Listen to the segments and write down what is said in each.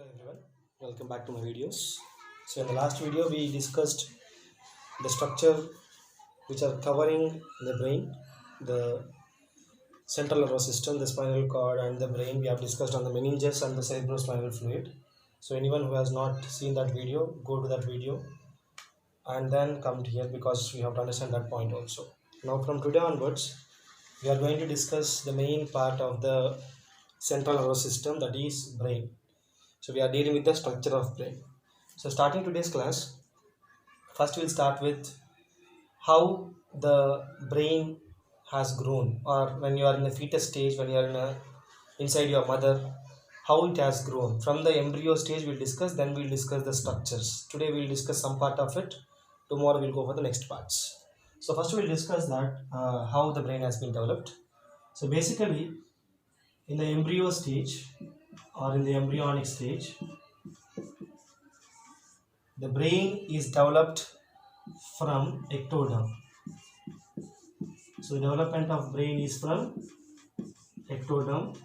Hello everyone, welcome back to my videos. So in the last video we discussed the structure which are covering the brain, the central nervous system, the spinal cord and the brain. We have discussed on the meninges and the cerebrospinal fluid. So anyone who has not seen that video, go to that video and then come to here because we have to understand that point also. Now from today onwards, we are going to discuss the main part of the central nervous system, that is brain. So we are dealing with the structure of brain. So starting today's class, first we'll start with how the brain has grown, or when you are in the fetus stage, when you are inside your mother, how it has grown. From the embryo stage we'll discuss, then we'll discuss the structures. Today we'll discuss some part of it, tomorrow we'll go for the next parts. So first we'll discuss that how the brain has been developed. So basically in the embryo stage or in the embryonic stage, the brain is developed from ectoderm. So the development of brain is from ectoderm.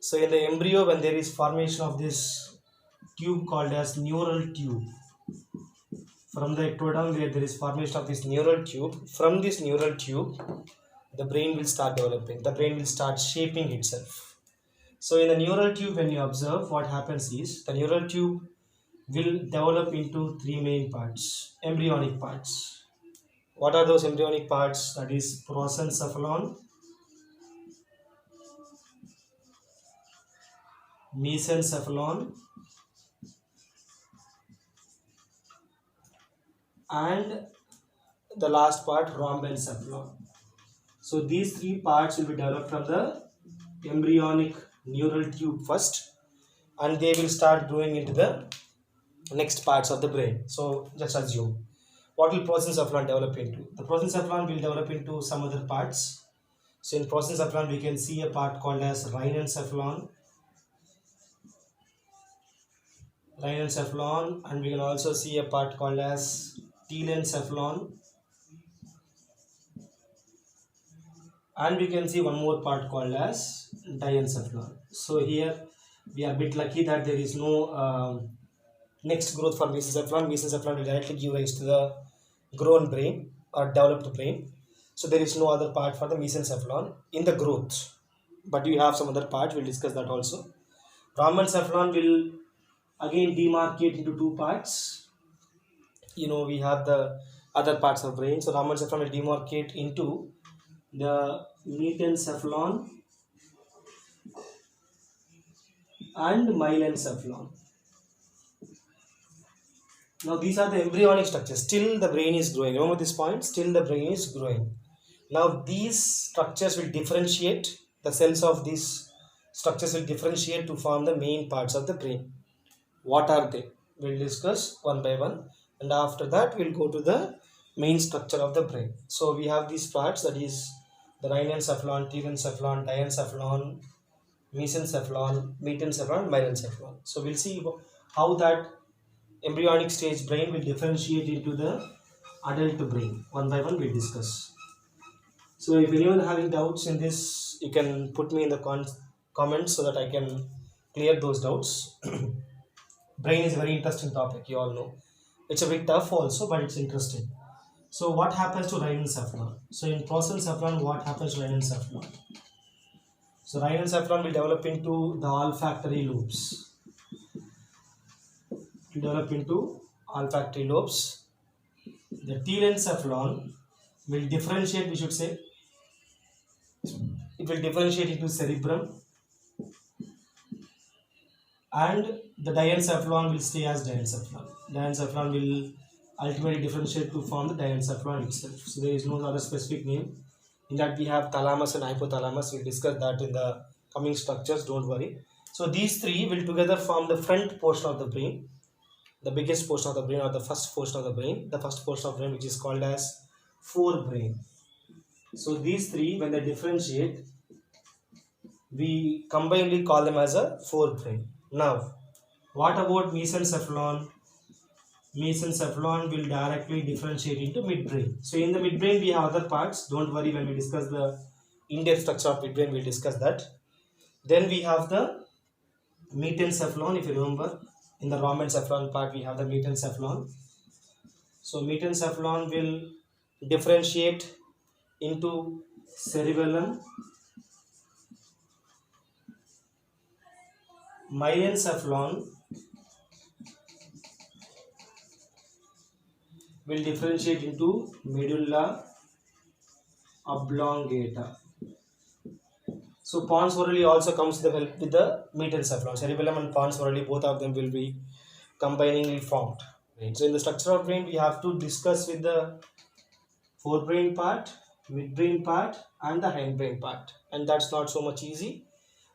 So in the embryo, when there is formation of this tube called as neural tube, from the ectoderm where there is formation of this neural tube, from this neural tube the brain will start developing, the brain will start shaping itself. So in the neural tube, when you observe, what happens is the neural tube will develop into three main parts, embryonic parts. What are those embryonic parts? That is prosencephalon, mesencephalon and the last part, rhombencephalon. So these three parts will be developed from the embryonic neural tube first, and they will start growing into the next parts of the brain. So just assume, what will prosencephalon develop into? The prosencephalon will develop into some other parts. So in prosencephalon we can see a part called as rhinencephalon, and we can also see a part called as telencephalon, and we can see one more part called as diencephalon. So here we are a bit lucky that there is no next growth for mesencephalon. Mesencephalon will directly give rise to the grown brain or developed brain. So there is no other part for the mesencephalon in the growth, but you have some other part. We'll discuss that also. Rhombencephalon will again demarcate into two parts. We have the other parts of brain. So rhombencephalon will demarcate into the metencephalon and myelencephalon. Now these are the embryonic structures. Still the brain is growing. Remember this point, still the brain is growing. Now these structures will differentiate, the cells of these structures will differentiate to form the main parts of the brain. What are they? We'll discuss one by one, and after that we'll go to the main structure of the brain. So we have these parts, that is the rhinencephalon, telencephalon, diencephalon, mesencephalon, metencephalon, myelencephalon. So we'll see how that embryonic stage brain will differentiate into the adult brain. One by one we'll discuss. So if anyone having doubts in this, you can put me in the comments so that I can clear those doubts. Brain is a very interesting topic, you all know. It's a bit tough also, but it's interesting. So what happens to rhinencephalon? So in prosencephalon, what happens to rhinencephalon? So rhinencephalon will develop into the olfactory lobes. The telencephalon will differentiate, we should say, it will differentiate into cerebrum, and the diencephalon will stay as diencephalon. Diencephalon will ultimately differentiate to form the diencephalon itself. So there is no other specific name. In that we have thalamus and hypothalamus. We'll discuss that in the coming structures, don't worry. So these three will together form the front portion of the brain, the biggest portion of the brain, or the first portion of the brain, which is called as forebrain. So these three, when they differentiate, we combinedly call them as a forebrain. Now what about mesencephalon? Mesencephalon will directly differentiate into midbrain. So in the midbrain we have other parts, don't worry, when we discuss the in-depth structure of midbrain we'll discuss that. Then we have the metencephalon. If you remember, in the rhomencephalon part we have the metencephalon. So metencephalon will differentiate into cerebellum, myencephalon will differentiate into medulla oblongata. So pons orally also comes with the help with the metencephalon. Cerebellum and pons orally, both of them will be combiningly formed. Right. So in the structure of brain, we have to discuss with the forebrain part, midbrain part, and the hindbrain part, and that's not so much easy.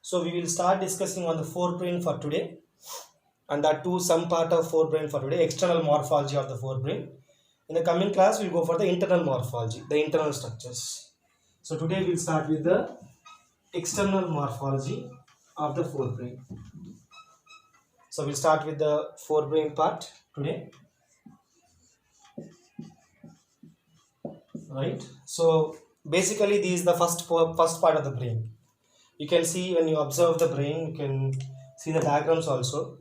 So we will start discussing on the forebrain for today, and that too some part of forebrain for today, external morphology of the forebrain. In the coming class, we'll go for the internal morphology, the internal structures. So today we'll start with the external morphology of the forebrain. So we'll start with the forebrain part today. Right. So basically, this is the first part of the brain. You can see when you observe the brain, you can see the diagrams also.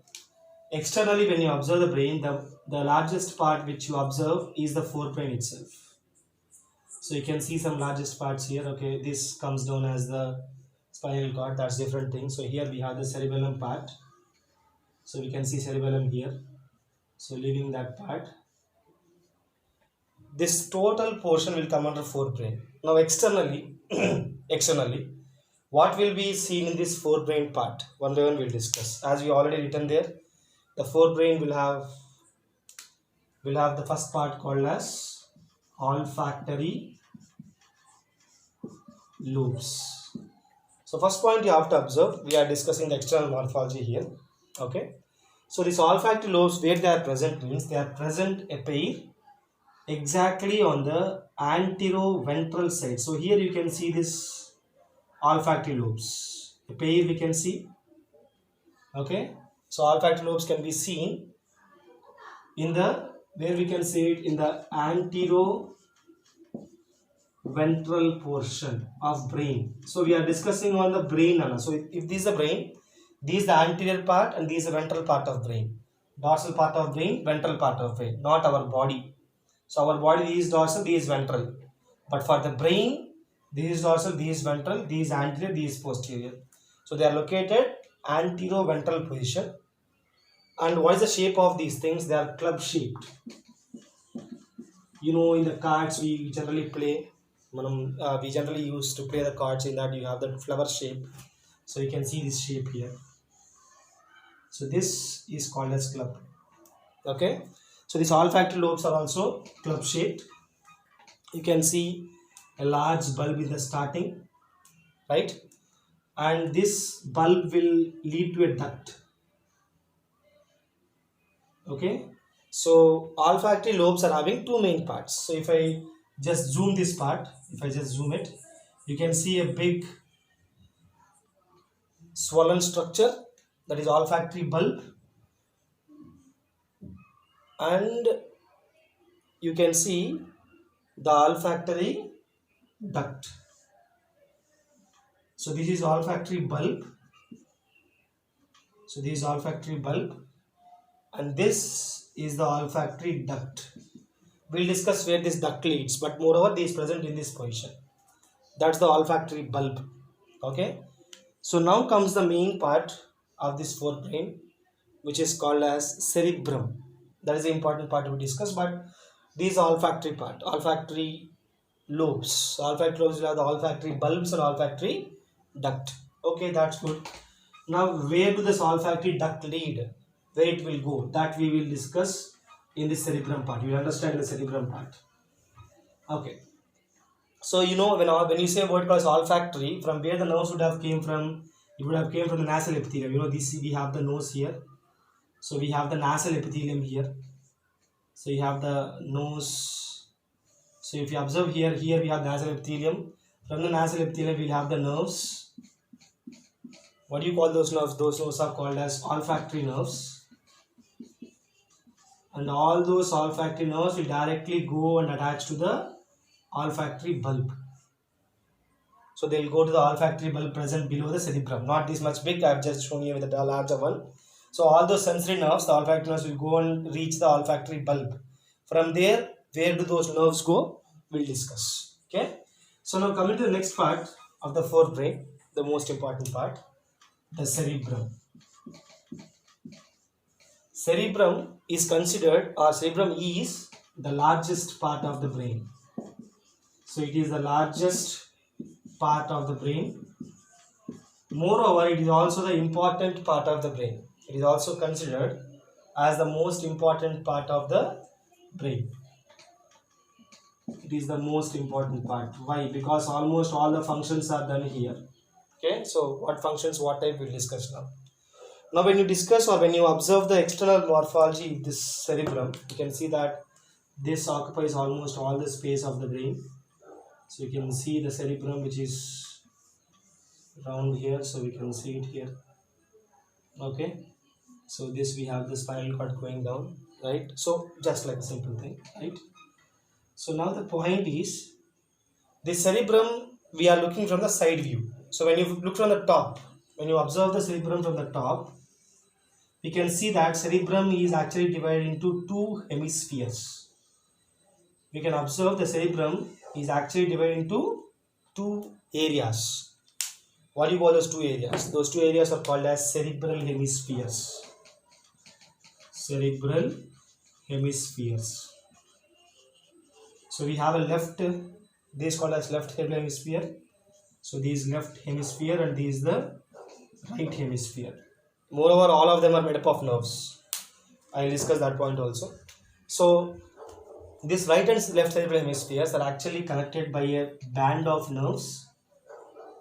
Externally, when you observe the brain, the largest part which you observe is the forebrain itself. So you can see some largest parts here. Okay, this comes down as the spinal cord. That's different thing. So here we have the cerebellum part. So we can see cerebellum here. So leaving that part, this total portion will come under forebrain. Now externally, what will be seen in this forebrain part? One by one we'll discuss. As we already written there, the forebrain will have the first part called as olfactory lobes. So first point you have to observe, we are discussing the external morphology here. Okay. So these olfactory lobes, where they are present means they are present a pair exactly on the anteroventral side. So here you can see this olfactory lobes, a pair we can see. Okay. So olfactory lobes can be seen in the, where we can see it in the anteroventral portion of brain. So we are discussing on the brain. So if this is the brain, this is the anterior part and this is the ventral part of brain. Dorsal part of brain, ventral part of brain, not our body. So our body is dorsal, this is ventral. But for the brain, this is dorsal, this is ventral, this is anterior, this is posterior. So they are located anteroventral position. And what is the shape of these things? They are club shaped. You know, in the cards we generally play. We generally used to play the cards. In that you have the flower shape. So you can see this shape here. So this is called as club. Okay. So these olfactory lobes are also club shaped. You can see a large bulb in the starting, right? And this bulb will lead to a duct. Okay. So olfactory lobes are having two main parts. So if I just zoom this part, if I just zoom it, you can see a big swollen structure, that is olfactory bulb, and you can see the olfactory duct. So this is olfactory bulb. So this is olfactory bulb, and this is the olfactory duct. We'll discuss where this duct leads, but moreover, this is present in this position. That's the olfactory bulb. Okay. So now comes the main part of this forebrain, which is called as cerebrum. That is the important part to be discussed. But these olfactory part, olfactory lobes. Olfactory lobes will have the olfactory bulbs and olfactory duct. Okay, that's good. Now, where do this olfactory duct lead? Where it will go? That we will discuss in the cerebrum part. You understand the cerebrum part. Okay. So you know when you say a word called olfactory, from where the nose would have came from, it would have came from the nasal epithelium. You know, this we have the nose here. So we have the nasal epithelium here. So you have the nose. So if you observe here we have nasal epithelium. From the nasal epithelium we'll have the nerves. What do you call those nerves? Those nerves are called as olfactory nerves. And all those olfactory nerves will directly go and attach to the olfactory bulb. So they will go to the olfactory bulb present below the cerebrum. Not this much big. I have just shown you with the larger one. So all those sensory nerves, the olfactory nerves will go and reach the olfactory bulb. From there, where do those nerves go? We'll discuss. Okay. So now coming to the next part of the forebrain, the most important part, the cerebrum. Cerebrum is considered, or cerebrum is the largest part of the brain. So it is the largest part of the brain. Moreover, it is also the important part of the brain. It is also considered as the most important part of the brain. It is the most important part. Why? Because almost all the functions are done here. Okay, so what functions, what type, we'll discuss now. Now when you discuss or when you observe the external morphology of this cerebrum, you can see that this occupies almost all the space of the brain. So you can see the cerebrum which is round here, so we can see it here. Okay, so this we have the spinal cord going down, right? So just like a simple thing, right? So now the point is, this cerebrum we are looking from the side view. So when you look from the top, when you observe the cerebrum from the top, we can see that cerebrum is actually divided into two hemispheres. We can observe the cerebrum is actually divided into two areas. What do you call those two areas? Those two areas are called as cerebral hemispheres. Cerebral hemispheres. So we have a left, this is called as left cerebral hemisphere. So this is left hemisphere and this is the right hemisphere. Moreover, all of them are made up of nerves. I will discuss that point also. So this right and left cerebral hemispheres are actually connected by a band of nerves,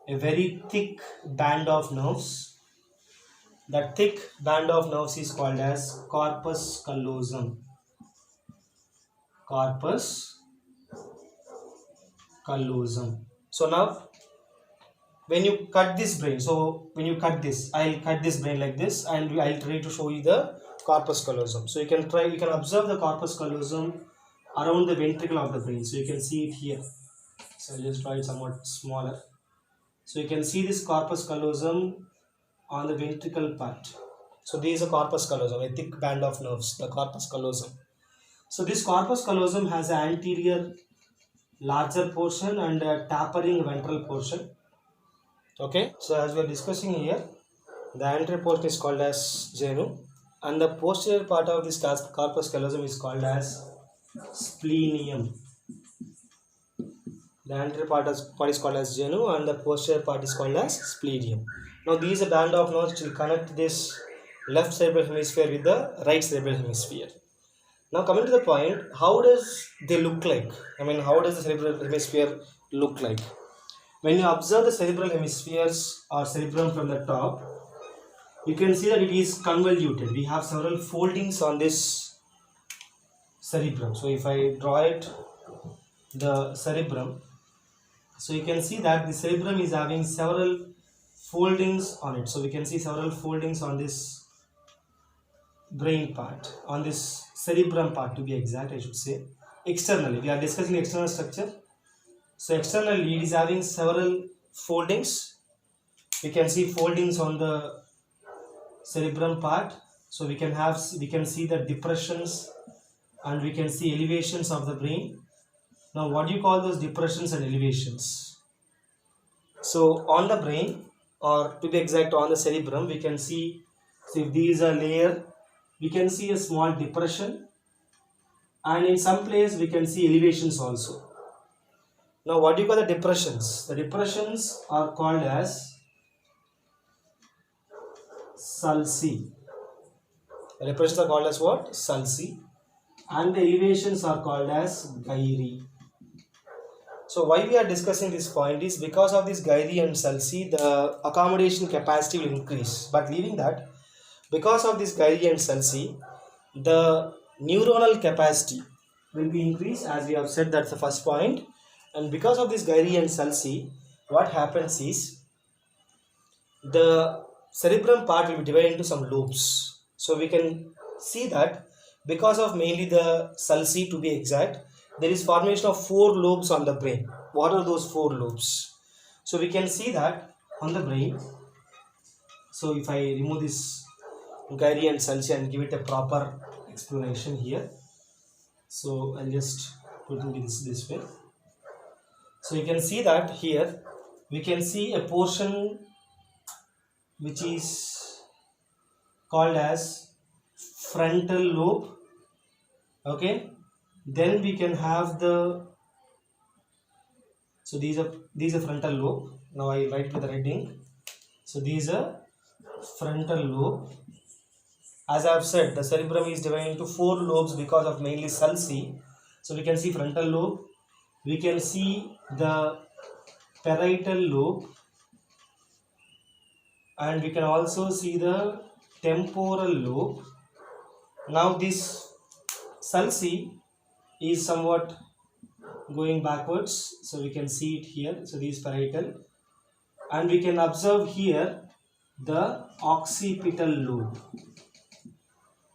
a very thick band of nerves. That thick band of nerves is called as corpus callosum. Corpus callosum. So now when you cut this brain, so when you cut this, I'll cut this brain like this and I'll try to show you the corpus callosum. So you can observe the corpus callosum around the ventricle of the brain. So you can see it here. So I'll just draw it somewhat smaller. So you can see this corpus callosum on the ventricle part. So this is a corpus callosum, a thick band of nerves, the corpus callosum. So this corpus callosum has an anterior larger portion and a tapering ventral portion. Okay, so as we are discussing here, the anterior portion is called as genu and the posterior part of this corpus callosum is called as splenium. The anterior part is called as genu and the posterior part is called as splenium. Now these are a band of nerves which will connect this left cerebral hemisphere with the right cerebral hemisphere. Now coming to the point, how does they look like? I mean, how does the cerebral hemisphere look like? When you observe the cerebral hemispheres or cerebrum from the top, you can see that it is convoluted. We have several foldings on this cerebrum. So if I draw it, the cerebrum, so you can see that the cerebrum is having several foldings on it. So we can see several foldings on this brain part, on this cerebrum part to be exact, I should say. Externally, we are discussing external structure. So externally it is having several foldings. We can see foldings on the cerebrum part. So we can see the depressions and we can see elevations of the brain. Now what do you call those depressions and elevations? So on the brain, or to be exact on the cerebrum, we can see, so if these are layer, we can see a small depression and in some place we can see elevations also. Now what do you call the depressions? The depressions are called as sulci. The depressions are called as what? Sulci. And the elevations are called as gyri. So why we are discussing this point is because of this gyri and sulci, the accommodation capacity will increase. But leaving that, because of this gyri and sulci, the neuronal capacity will be increased, as we have said. That's the first point. And because of this gyri and sulci, what happens is the cerebrum part will be divided into some lobes. So we can see that because of mainly the sulci, to be exact, there is formation of 4 lobes on the brain. What are those 4 lobes? So we can see that on the brain. So if I remove this Gary and Salci and give it a proper explanation here, so I'll just put it this way. So you can see that here we can see a portion which is called as frontal lobe. Okay, then we can have the, so these are frontal lobe. Now I write with the red ink. So these are frontal lobe. As I have said, the cerebrum is divided into 4 lobes because of mainly sulci. So we can see frontal lobe, we can see the parietal lobe, and we can also see the temporal lobe. Now this sulci is somewhat going backwards, so we can see it here. So this is parietal, and we can observe here the occipital lobe.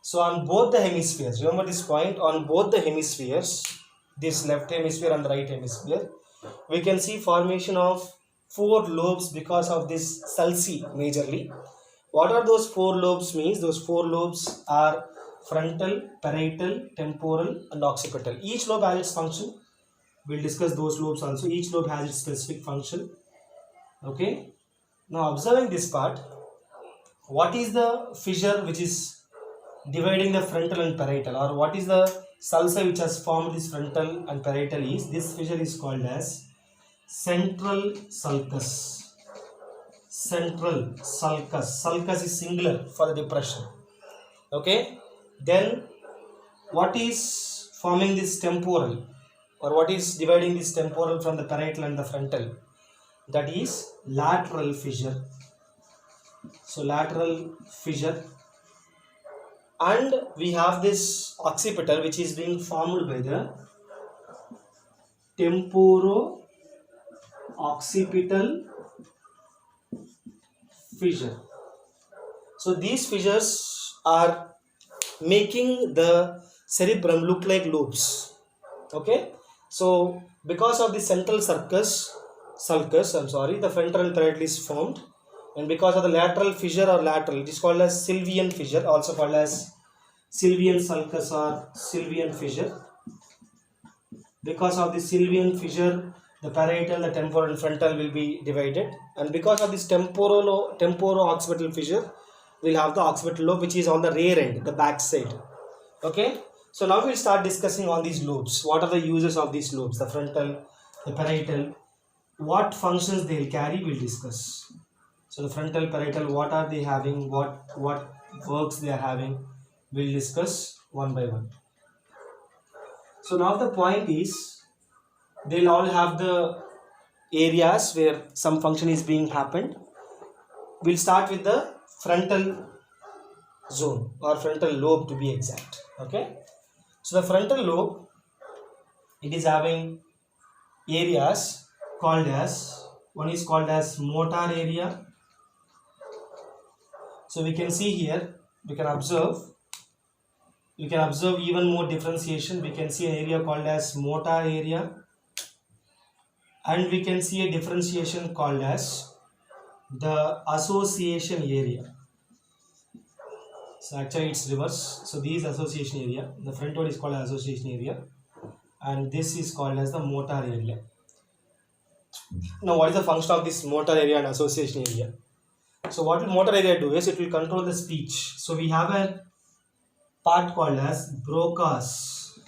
So on both the hemispheres, remember this point, on both the hemispheres, this left hemisphere and the right hemisphere, we can see formation of 4 lobes because of this sulci majorly. What are those 4 lobes means? Those 4 lobes are frontal, parietal, temporal and occipital. Each lobe has its function. We'll discuss those lobes also. Each lobe has its specific function. Okay. Now observing this part, what is the fissure which is dividing the frontal and parietal, or what is the sulci which has formed this frontal and parietal? Is this fissure is called as central sulcus. Central sulcus. Sulcus is singular for the depression. Okay. Then what is forming this temporal, or what is dividing this temporal from the parietal and the frontal? That is lateral fissure. So lateral fissure. And we have this occipital which is being formed by the temporo-occipital fissure. So these fissures are making the cerebrum look like lobes. Okay. So because of the central sulcus, the frontal and parietal is formed, and because of the lateral fissure or lateral, it is called as Sylvian fissure, also called as Sylvian sulcus or Sylvian fissure. Because of the Sylvian fissure, the parietal, the temporal and frontal will be divided, and because of this temporo-occipital fissure, we'll have the occipital lobe which is on the rear end, the back side. Okay. So now we'll start discussing on these lobes. What are the uses of these lobes? The frontal, the parietal, what functions they will carry, we'll discuss. So the frontal, parietal, what are they having, what works they are having, we'll discuss one by one. So now the point is, they'll all have the areas where some function is being happened. We'll start with the frontal zone or frontal lobe to be exact. Okay. So the frontal lobe, it is having areas called as, one is called as motor area. So we can see here, we can observe even more differentiation. We can see an area called as motor area, and we can see a differentiation called as the association area. So actually it's reverse. So this association area, the front one is called as association area, and this is called as the motor area. Now what is the function of this motor area and association area? So what will motor area do is, it will control the speech. So we have a part called as Broca's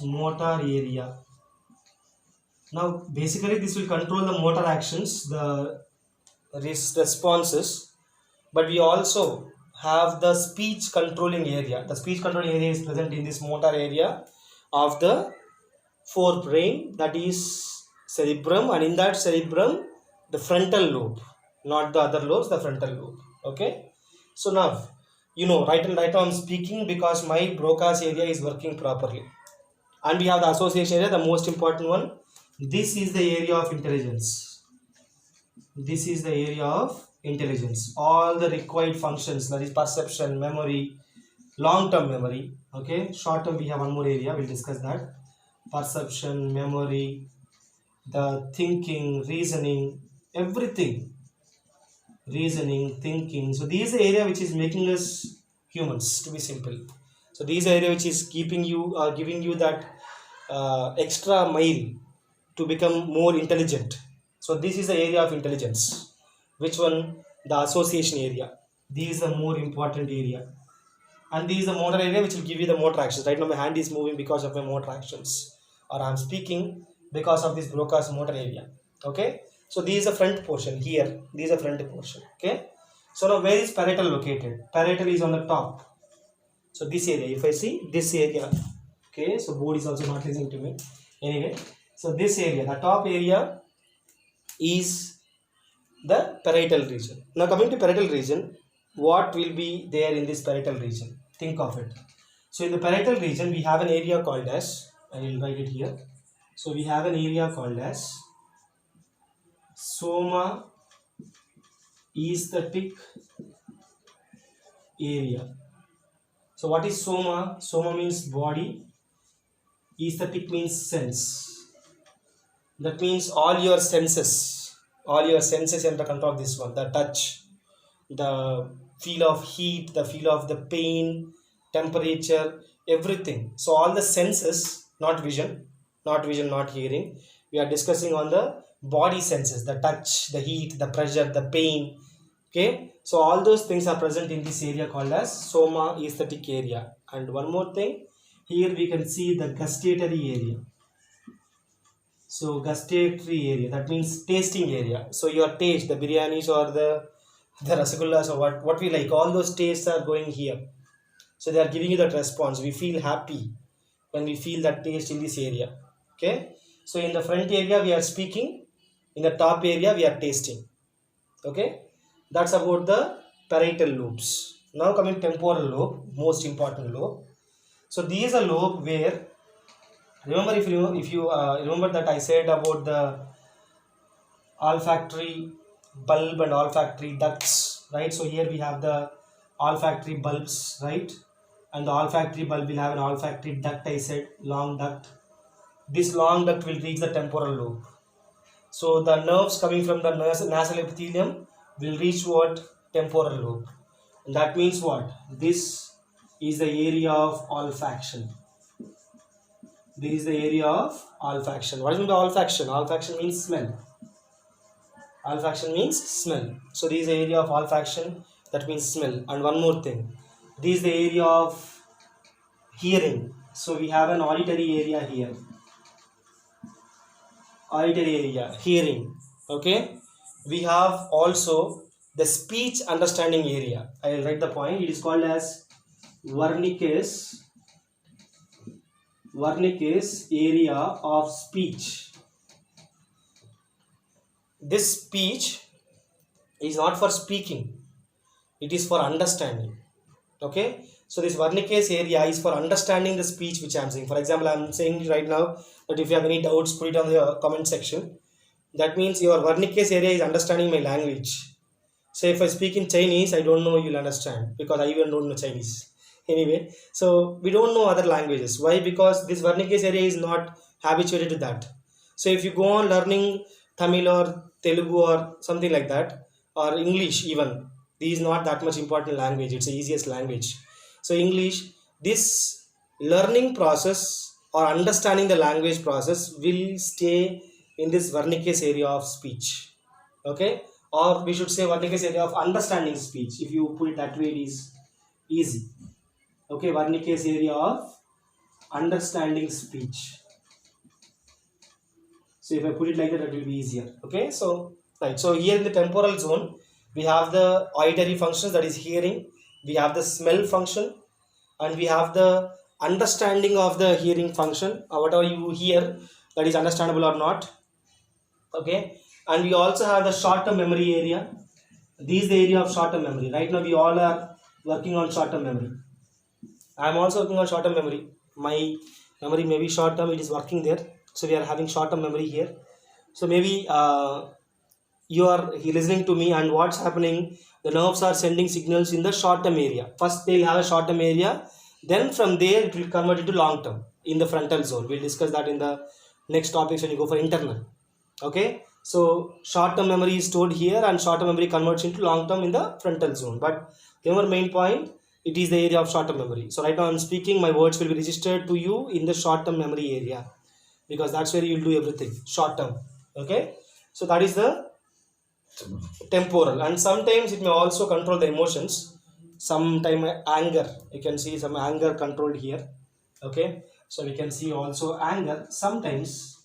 motor area. Now basically this will control the motor actions, the responses, but we also have the speech controlling area. The speech controlling area is present in this motor area of the forebrain, that is cerebrum, and in that cerebrum the frontal lobe, not the other lobes, the frontal lobe. Okay. So now right now I'm speaking because my Broca's area is working properly, and we have the association area, the most important one. This is the area of intelligence. This is the area of intelligence. All the required functions, that is perception, memory, long-term memory. Okay. Short-term we have one more area, we'll discuss that. Perception, memory, the thinking, reasoning, everything, reasoning, thinking. So these are the area which is making us humans, to be simple. So these are area which is keeping you, giving you that extra mile to become more intelligent. So this is the area of intelligence. Which one? The association area. This is the more important area. And this is the motor area which will give you the motor actions. Right now my hand is moving because of my motor actions, or I'm speaking because of this Broca's motor area. Okay, so this is the front portion here. This is the front portion. Okay, so now where is parietal located? Parietal is on the top. So this area, if I see this area, okay, so board is also not listening to me anyway. So this area, the top area is the parietal region. Now coming to parietal region, what will be there in this parietal region? Think of it. So in the parietal region, we have an area called as, I will write it here. So we have an area called as soma aesthetic area. So what is soma? Soma means body. Aesthetic means sense. That means all your senses under control of this one. The touch, the feel of heat, the feel of the pain, temperature, everything. So all the senses, not vision, not hearing. We are discussing on the body senses, the touch, the heat, the pressure, the pain. Okay, so all those things are present in this area called as soma aesthetic area. And one more thing, here we can see the gustatory area. So gustatory area, that means tasting area. So your taste, the biryanis or the rasagullas or what we like, all those tastes are going here. So they are giving you that response. We feel happy when we feel that taste in this area. Okay, so in the front area we are speaking, in the top area we are tasting. Okay, that's about the parietal lobes. Now coming temporal lobe, most important lobe. So these is a lobe where, remember, if you remember that I said about the olfactory bulb and olfactory ducts, right? So here we have the olfactory bulbs, right? And the olfactory bulb will have an olfactory duct, I said, long duct. This long duct will reach the temporal lobe. So the nerves coming from the nasal epithelium will reach what? Temporal lobe. And that means what? This is the area of olfaction. This is the area of olfaction. What is the olfaction? Olfaction means smell. Olfaction means smell. So this is the area of olfaction, that means smell. And one more thing, this is the area of hearing. So we have an auditory area here. Auditory area, hearing. Okay. We have also the speech understanding area. I will write the point. It is called as Wernicke's area of speech. This speech is not for speaking, it is for understanding. Okay, so this Wernicke's area is for understanding the speech which I am saying. For example, I am saying right now that if you have any doubts, put it on the comment section. That means your Wernicke's area is understanding my language. So if I speak in Chinese, I don't know you'll understand, because I even don't know Chinese. Anyway, so we don't know other languages. Why? Because this Wernicke's area is not habituated to that. So if you go on learning Tamil or Telugu or something like that, or English even, this is not that much important language. It's the easiest language. So English, this learning process or understanding the language process will stay in this Wernicke's area of speech. Okay, or we should say Wernicke's area of understanding speech. If you put it that way, it is easy. Okay, Wernicke's area of understanding speech. So if I put it like that, it will be easier. Okay, so right. So here in the temporal zone, we have the auditory functions, that is hearing. We have the smell function, and we have the understanding of the hearing function. Whatever you hear, that is understandable or not. Okay, and we also have the short-term memory area. This is the area of short-term memory. Right now, we all are working on short-term memory. I am also working on short-term memory. My memory may be short-term, it is working there. So we are having short-term memory here. So maybe you are listening to me, and what's happening, the nerves are sending signals in the short-term area. First they will have a short-term area, then from there it will convert into long-term in the frontal zone. We'll discuss that in the next topics when you go for internal. Okay, so short-term memory is stored here, and short-term memory converts into long-term in the frontal zone. But remember, main point, it is the area of short-term memory. So right now I'm speaking, my words will be registered to you in the short-term memory area, because that's where you will do everything short-term. Okay, so that is the temporal, and sometimes it may also control the emotions. Sometime anger, you can see some anger controlled here. Okay, so we can see also anger. Sometimes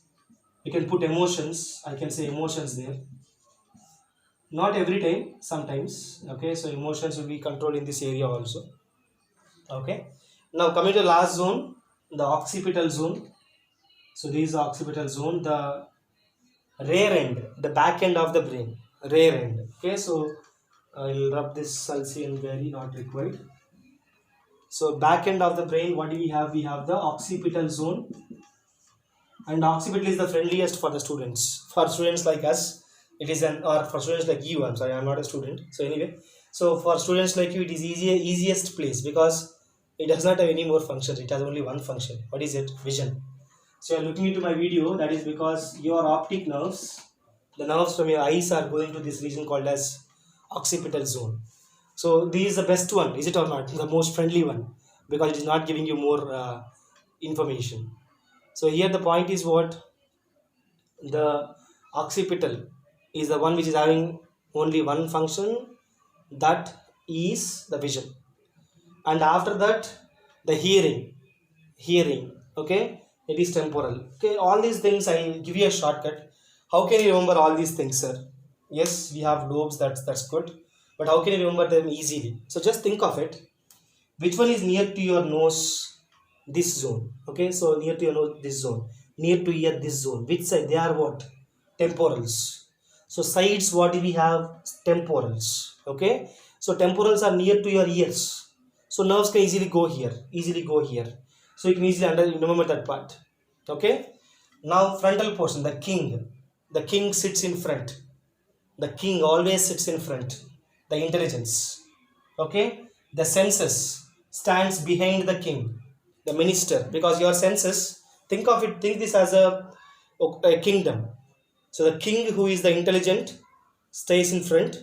we can put emotions, I can say emotions there, not every time, sometimes. Okay, so emotions will be controlled in this area also. Okay, now coming to the last zone, the occipital zone. So this is the occipital zone, the rear end, the back end of the brain, rear end. Okay, so I'll rub this Salsian very not required. So back end of the brain, what do we have? We have the occipital zone, and occipital is the friendliest for the students. For students like us, it is an, or for students like you, I'm sorry, I'm not a student. So anyway, so for students like you, it is easiest place, because it does not have any more functions. It has only one function. What is it? Vision. So you are looking into my video. That is because your optic nerves, the nerves from your eyes, are going to this region called as occipital zone. So this is the best one, is it or not? The most friendly one, because it is not giving you more information. So here the point is what? The occipital is the one which is having only one function, that is the vision. And after that, the hearing. Okay, it is temporal. Okay, all these things I give you a shortcut. How can you remember all these things, sir? Yes, we have lobes, that's good, but how can you remember them easily? So just think of it. Which one is near to your nose? This zone. Okay, so near to your nose, this zone. Near to ear, this zone. Which side? They are what? Temporals. So sides, what do we have? Temporals. Okay, so temporals are near to your ears. So nerves can easily go here, easily go here. So you can easily remember that part. Okay, now frontal portion, the king. The king sits in front. The king always sits in front. The intelligence. Okay, the senses stands behind the king, the minister, because your senses, think of it, think this as a kingdom. So the king, who is the intelligent, stays in front.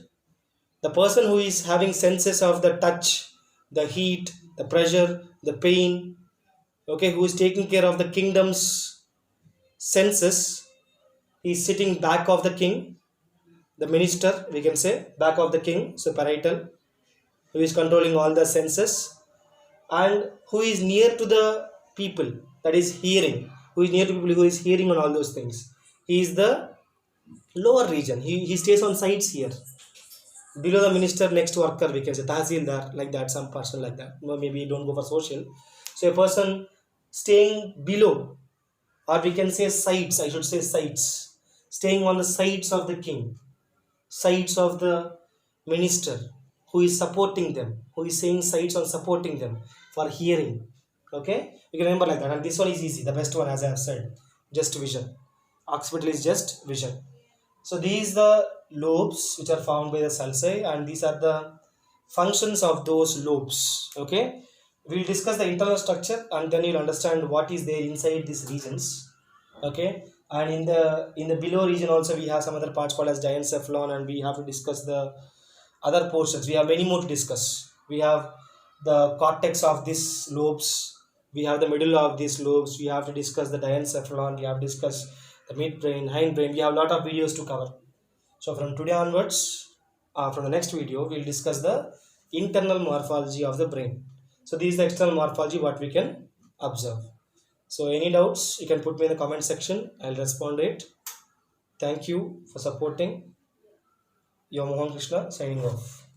The person who is having senses of the touch, the heat, the pressure, the pain, okay, who is taking care of the kingdom's senses, he is sitting back of the king. The minister, we can say, back of the king, so parietal, who is controlling all the senses, and who is near to the people, that is hearing, who is near to people, who is hearing on all those things. He is the lower region. He stays on sides here, below the minister, next worker, we can say tahsildar, like that, some person like that. Maybe don't go for social. So a person staying below, or we can say sides, I should say sides, staying on the sides of the king, sides of the minister, who is supporting them, who is saying sides on supporting them for hearing. Okay, you can remember like that. And this one is easy, the best one, as I have said, just vision. Occipital is just vision. So these the lobes which are formed by the sulci, and these are the functions of those lobes. Okay, we'll discuss the internal structure, and then you'll understand what is there inside these regions. Okay, and in the below region also we have some other parts called as diencephalon, and we have to discuss the other portions. We have many more to discuss. We have the cortex of these lobes, we have the middle of these lobes, we have to discuss the diencephalon, we have to discuss the midbrain, hindbrain. We have a lot of videos to cover. So from today onwards, from the next video, we'll discuss the internal morphology of the brain. So this is the external morphology, what we can observe. So any doubts, you can put me in the comment section. I'll respond to it. Thank you for supporting. Your Mohan Krishna signing off.